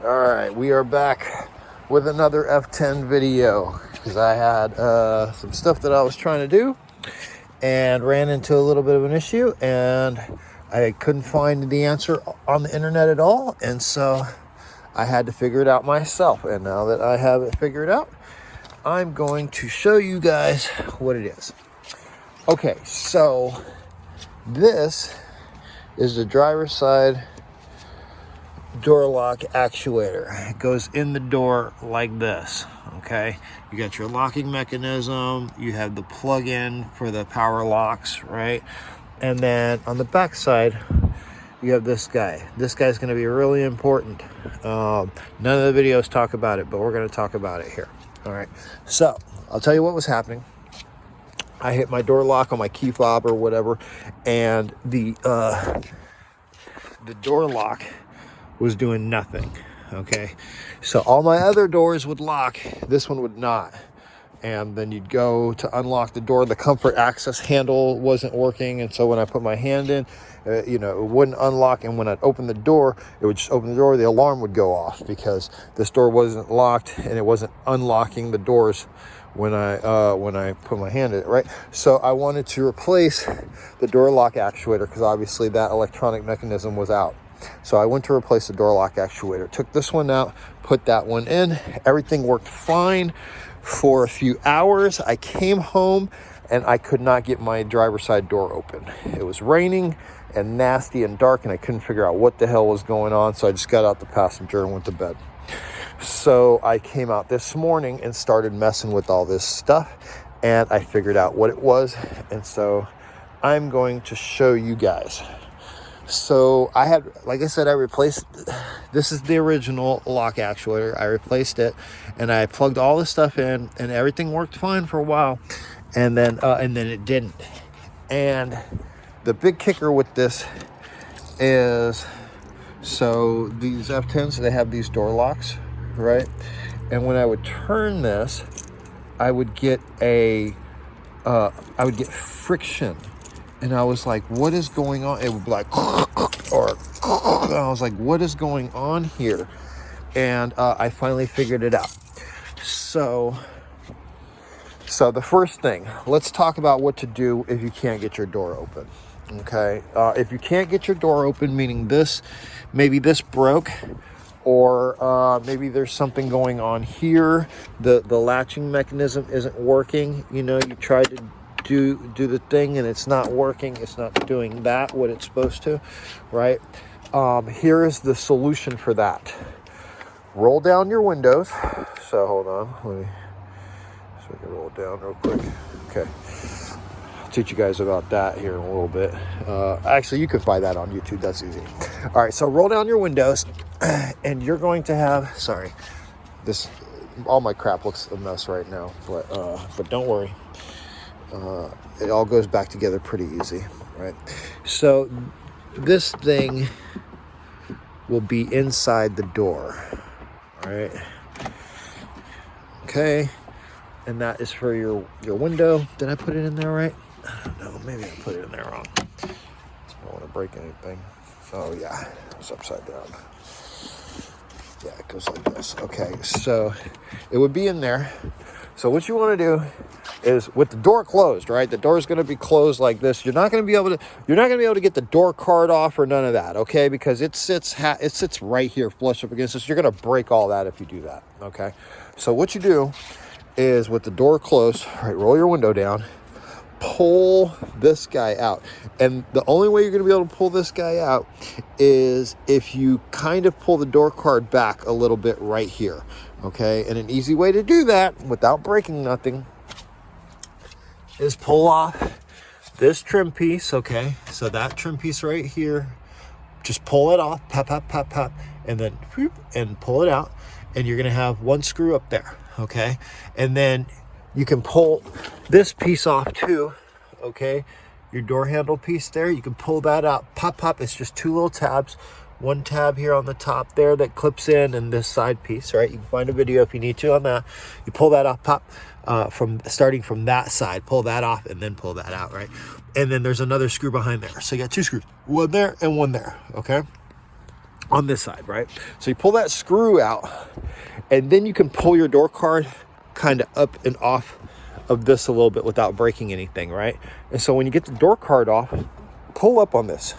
All right, we are back with another F10 video because I had some stuff that I was trying to do and ran into a little bit of an issue, and I couldn't find the answer on the internet at all, and so I had to figure it out myself. And now that I have it figured out, I'm going to show you guys what it is. Okay, so this is the driver's side door lock actuator. It goes in the door like this. Okay, you got your locking mechanism, you have the plug-in for the power locks, right? And then on the back side you have this guy. This guy's going to be really important. None of the videos talk about it, but we're going to talk about it here. All right, so I'll tell you what was happening. I hit my door lock on my key fob or whatever, and the door lock was doing nothing. Okay, so all my other doors would lock, this one would not. And then you'd go to unlock the door, the comfort access handle wasn't working, and so when I put my hand in, it wouldn't unlock, and when I'd open the door, it would just open the door, the alarm would go off because this door wasn't locked and it wasn't unlocking the doors when I put my hand in it, right? So I wanted to replace the door lock actuator because obviously that electronic mechanism was out. So I went to replace the door lock actuator, took this one out, put that one in. Everything worked fine for a few hours. I came home and I could not get my driver's side door open. It was raining and nasty and dark, and I couldn't figure out what the hell was going on. So I just got out the passenger and went to bed. So I came out this morning and started messing with all this stuff, and I figured out what it was. And so I'm going to show you guys. So I had, like I said, I replaced, this is the original lock actuator. I replaced it and I plugged all this stuff in, and everything worked fine for a while. And then it didn't. And the big kicker with this is, so these F10s, they have these door locks, right? And when I would turn this, I would get friction. And I was like, what is going on? It would be like, or I was like, what is going on here? And I finally figured it out. So the first thing, let's talk about what to do if you can't get your door open. Okay, if you can't get your door open, meaning maybe this broke, or maybe there's something going on here. The latching mechanism isn't working. You tried to do the thing and it's not working. It's not doing what it's supposed to, right? Here is the solution for that. Roll down your windows. So hold on, let me roll down real quick. Okay, I'll teach you guys about that here in a little bit. Actually, you could find that on YouTube. That's easy. All right, so roll down your windows, and you're going to have, all my crap looks a mess right now, but don't worry. It all goes back together pretty easy, right? So this thing will be inside the door, all right? Okay, and that is for your window. Did I put it in there right? I don't know, maybe I put it in there wrong. I don't want to break anything. Oh yeah, it's upside down. Yeah, it goes like this. Okay, so it would be in there. So what you want to do is, with the door closed, right? The door is going to be closed like this. You're not going to be able to get the door card off or none of that, okay? Because it sits right here flush up against this. You're going to break all that if you do that, okay? So what you do is, with the door closed, right, roll your window down, pull this guy out. And the only way you're going to be able to pull this guy out is if you kind of pull the door card back a little bit right here, okay? And an easy way to do that without breaking nothing is pull off this trim piece, okay? So that trim piece right here, just pull it off, pop, pop, pop, pop, and then whoop, and pull it out, and you're gonna have one screw up there, okay? And then you can pull this piece off too, okay? Your door handle piece there, you can pull that out, pop, pop. It's just two little tabs. One tab here on the top there that clips in, and this side piece, right? You can find a video if you need to on that. You pull that off, pop, starting from that side, pull that off and then pull that out, right? And then there's another screw behind there. So you got two screws, one there and one there, okay? on this side, right? So you pull that screw out, and then you can pull your door card kind of up and off of this a little bit without breaking anything, right? And so when you get the door card off, pull up on this,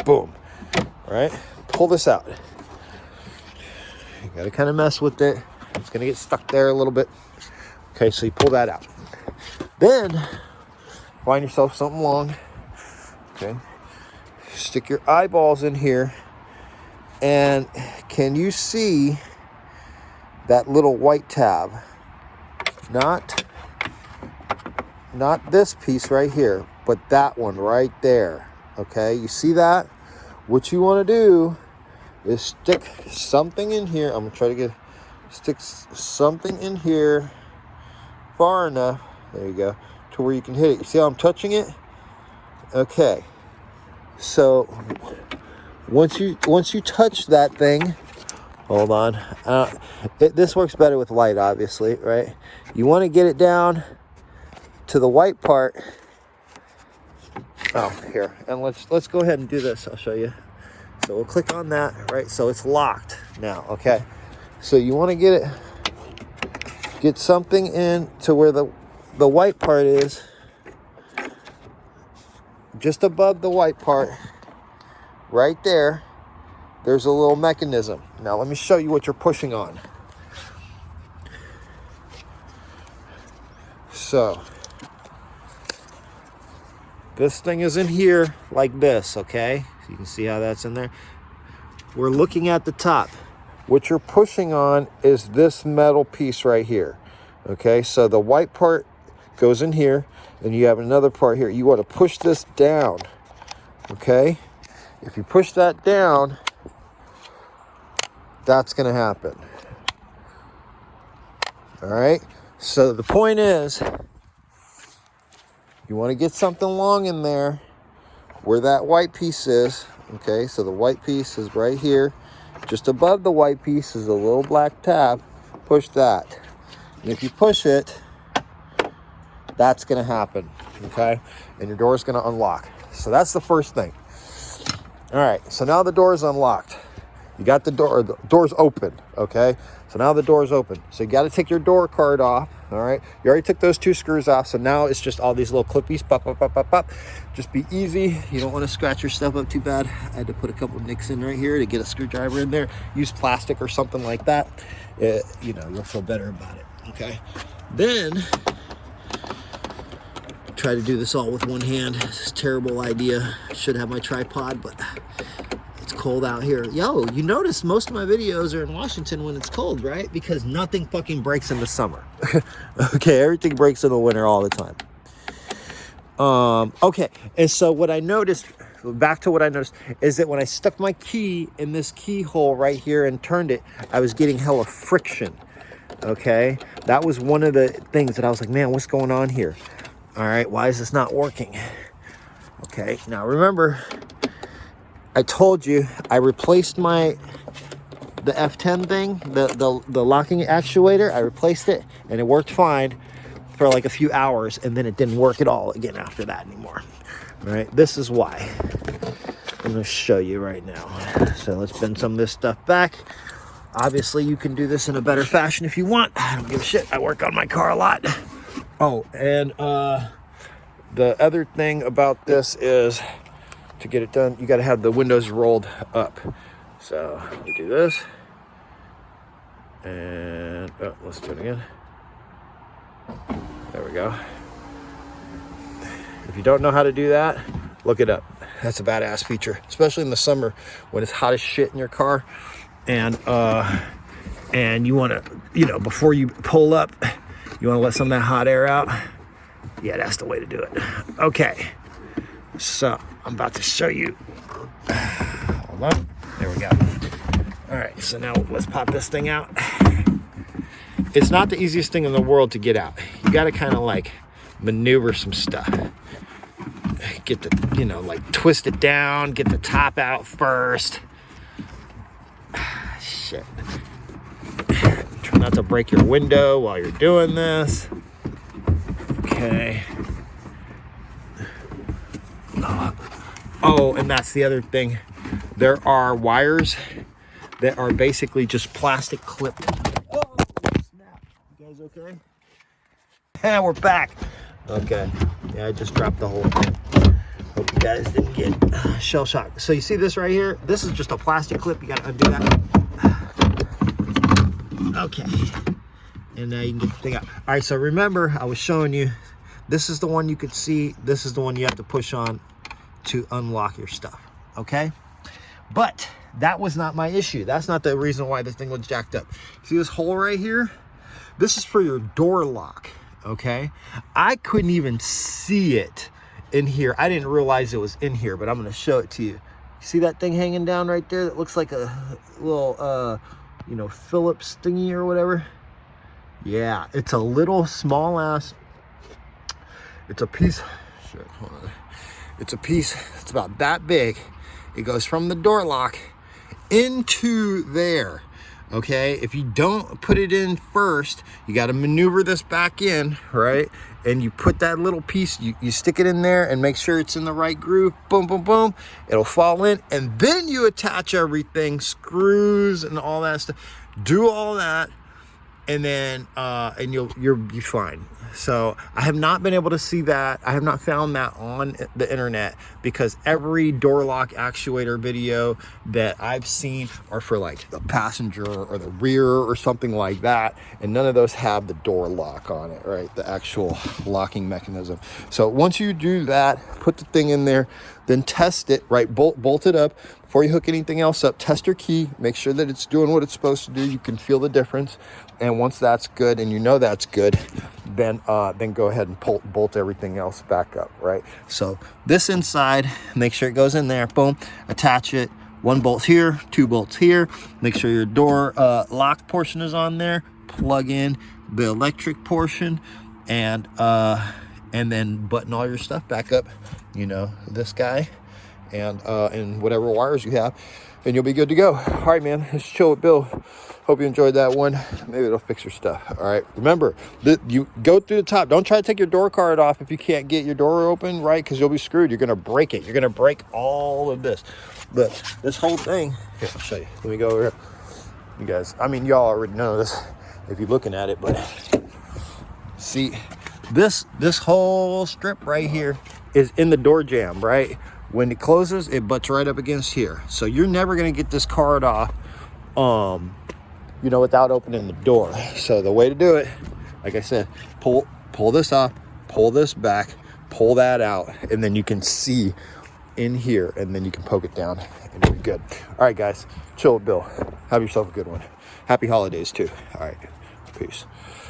boom, right? Pull this out. You gotta kind of mess with it. It's gonna get stuck there a little bit. Okay, so you pull that out. Then find yourself something long. Okay, stick your eyeballs in here, and can you see that little white tab? Not this piece right here, but that one right there. Okay, you see that? What you want to do is stick something in here. I'm gonna try to stick something in here far enough, there you go, to where you can hit it. You see how I'm touching it? Okay, so once you touch that thing, hold on, this works better with light, obviously, right? You want to get it down to the white part. Oh, here, and let's go ahead and do this. I'll show you. So we'll click on that, right? So it's locked now. Okay, so you want to get something in to where the white part is, just above the white part, right there. There's a little mechanism. Now let me show you what you're pushing on. So this thing is in here like this, okay? So you can see how that's in there. We're looking at the top. What you're pushing on is this metal piece right here. Okay, so the white part goes in here, and you have another part here. You want to push this down. Okay, if you push that down, that's going to happen. All right, so the point is, you want to get something long in there where that white piece is. Okay, so the white piece is right here. Just above the white piece is a little black tab. Push that. And if you push it, that's going to happen. Okay, and your door is going to unlock. So that's the first thing. All right, so now the door is unlocked. You got the door's open, okay? So now the door's open. So you got to take your door card off, all right? You already took those 2 screws off, so now it's just all these little clippies, pop, pop, pop, pop, pop. Just be easy. You don't want to scratch your stuff up too bad. I had to put a couple nicks in right here to get a screwdriver in there. Use plastic or something like that. You know, you'll feel better about it, okay? Then, try to do this all with one hand. It's a terrible idea. Should have my tripod, but it's cold out here. Yo, you notice most of my videos are in Washington when it's cold, right? Because nothing fucking breaks in the summer. Okay, everything breaks in the winter all the time. Okay, and so what I noticed, back to what I noticed, is that when I stuck my key in this keyhole right here and turned it, I was getting hella friction. Okay, that was one of the things that I was like, man, what's going on here? All right, why is this not working? Okay, now remember, I told you I replaced the F10 thing, the locking actuator. I replaced it, and it worked fine for like a few hours, and then it didn't work at all again after that anymore. All right, this is why. I'm gonna show you right now. So let's bend some of this stuff back. Obviously, you can do this in a better fashion if you want. I don't give a shit. I work on my car a lot. Oh, and the other thing about this is, to get it done, you got to have the windows rolled up. So we do this, and let's do it again. There we go. If you don't know how to do that, look it up. That's a badass feature, especially in the summer when it's hot as shit in your car, and you want to, you know, before you pull up, you want to let some of that hot air out. Yeah, that's the way to do it. Okay, so I'm about to show you. Hold on. There we go. All right, so now let's pop this thing out. It's not the easiest thing in the world to get out. You got to kind of like maneuver some stuff. Get the, you know, like twist it down, get the top out first. Shit. Try not to break your window while you're doing this. Okay. Oh, and that's the other thing. There are wires that are basically just plastic clipped. Oh, snap. You guys okay? Yeah, we're back. Okay. Yeah, I just dropped the whole thing. Hope you guys didn't get shell shock. So you see this right here? This is just a plastic clip. You got to undo that. Okay. And now you can get the thing out. All right, so remember, I was showing you, this is the one you could see. This is the one you have to push on to unlock your stuff, okay? But that was not my issue. That's not the reason why this thing was jacked up. See this hole right here? This is for your door lock, okay? I couldn't even see it in here. I didn't realize it was in here, but I'm gonna show it to you. See that thing hanging down right there that looks like a little, you know, Phillips thingy or whatever? Yeah, it's a little small ass, it's a piece, shit, hold on. It's a piece, it's about that big. It goes from the door lock into there, okay? If you don't put it in first, you got to maneuver this back in, right? And you put that little piece, you stick it in there and make sure it's in the right groove. Boom, boom, boom. It'll fall in, and then you attach everything, screws and all that stuff. Do all that, and then and you'll be fine. So I have not been able to see that. I have not found that on the internet, because every door lock actuator video that I've seen are for like the passenger or the rear or something like that, and none of those have the door lock on it, right? The actual locking mechanism. So once you do that, put the thing in there, then test it, right? Bolt it up. Before you hook anything else up, test your key, make sure that it's doing what it's supposed to do. You can feel the difference. And once that's good, and you know that's good, then go ahead and bolt everything else back up, right? So this inside, make sure it goes in there, boom, attach it. 1 bolt here, 2 bolts here. Make sure your door lock portion is on there. Plug in the electric portion, and then button all your stuff back up, you know, this guy, and whatever wires you have, and you'll be good to go. All right, man, let's chill with Bill. Hope you enjoyed that one. Maybe it'll fix your stuff. All right, remember, you go through the top. Don't try to take your door card off if you can't get your door open, right? Because you'll be screwed. You're gonna break it. You're gonna break all of this. But this whole thing, here, I'll show you. Let me go over here. You guys, I mean, y'all already know this if you're looking at it, but see, this whole strip right here is in the door jamb, right? When it closes, it butts right up against here. So you're never gonna get this card off, you know, without opening the door. So the way to do it, like I said, pull this off, pull this back, pull that out, and then you can see in here, and then you can poke it down, and you'll be good. All right, guys, chill with Bill. Have yourself a good one. Happy holidays too. All right, peace.